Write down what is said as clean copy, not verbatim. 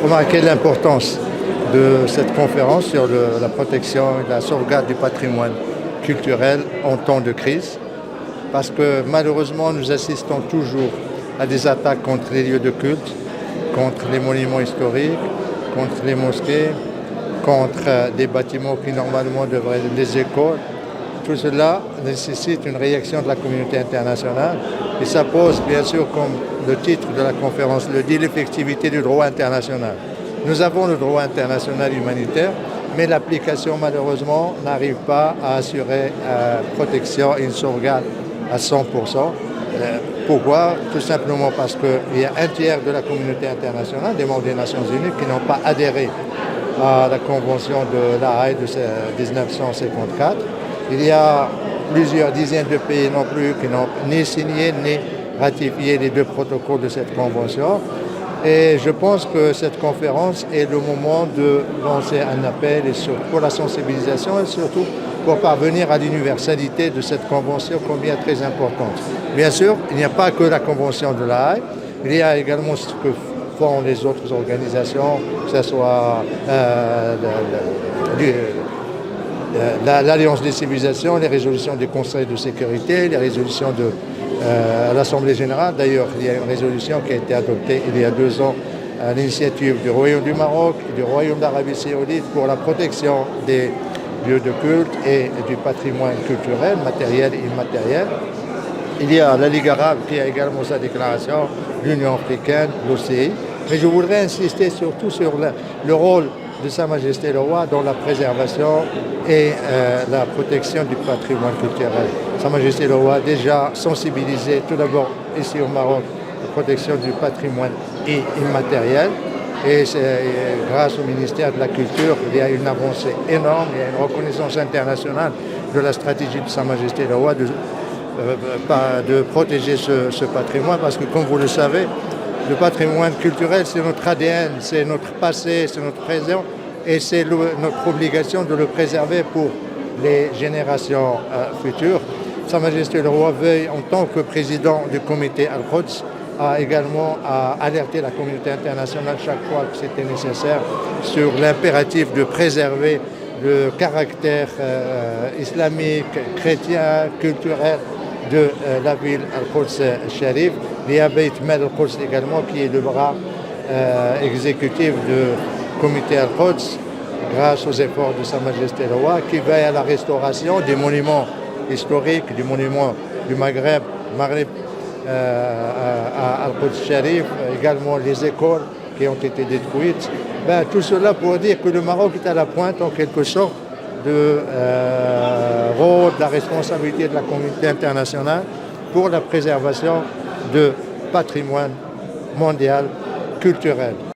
remarqué l'importance de cette conférence sur la protection et la sauvegarde du patrimoine culturel en temps de crise, parce que malheureusement nous assistons toujours à des attaques contre les lieux de culte, contre les monuments historiques, contre les mosquées, contre des bâtiments qui normalement devraient être des écoles. Tout cela nécessite une réaction de la communauté internationale et ça pose bien sûr, comme le titre de la conférence le dit, l'effectivité du droit international. Nous avons le droit international humanitaire, mais l'application malheureusement n'arrive pas à assurer protection et une sauvegarde à 100%. Pourquoi? Tout simplement parce qu'il y a un tiers de la communauté internationale, des membres des Nations Unies, qui n'ont pas adhéré à la Convention de La Haye de 1954. Il y a plusieurs dizaines de pays non plus qui n'ont ni signé ni ratifié les deux protocoles de cette convention. Et je pense que cette conférence est le moment de lancer un appel pour la sensibilisation et surtout pour parvenir à l'universalité de cette convention combien très importante. Bien sûr, il n'y a pas que la convention de La Haye, il y a également ce que font les autres organisations, que ce soit l'Alliance des civilisations, les résolutions du Conseil de sécurité, les résolutions de l'Assemblée générale. D'ailleurs, il y a une résolution qui a été adoptée il y a 2 ans à l'initiative du Royaume du Maroc et du Royaume d'Arabie Saoudite pour la protection des lieux de culte et du patrimoine culturel, matériel et immatériel. Il y a la Ligue arabe qui a également sa déclaration, l'Union africaine, l'OCI. Mais je voudrais insister surtout sur le rôle de Sa Majesté le Roi dans la préservation et la protection du patrimoine culturel. Sa Majesté le Roi a déjà sensibilisé tout d'abord ici au Maroc la protection du patrimoine immatériel et grâce au ministère de la Culture, il y a une avancée énorme, il y a une reconnaissance internationale de la stratégie de Sa Majesté le Roi de protéger ce patrimoine parce que comme vous le savez, le patrimoine culturel, c'est notre ADN, c'est notre passé, c'est notre présent et c'est notre obligation de le préserver pour les générations futures. Sa Majesté le Roi veille en tant que président du comité Al-Quds a également alerté la communauté internationale chaque fois que c'était nécessaire sur l'impératif de préserver le caractère islamique, chrétien, culturel de la ville Al-Quds Sharif. Il y a Beit Mal Al-Quds également qui est le bras exécutif du comité Al-Quds grâce aux efforts de Sa Majesté le Roi qui veille à la restauration des monuments historiques, des monuments du Maghreb à Al-Quds Sharif, également les écoles qui ont été détruites. Tout cela pour dire que le Maroc est à la pointe en quelque sorte de rôle, de la responsabilité de la communauté internationale pour la préservation de patrimoine mondial culturel.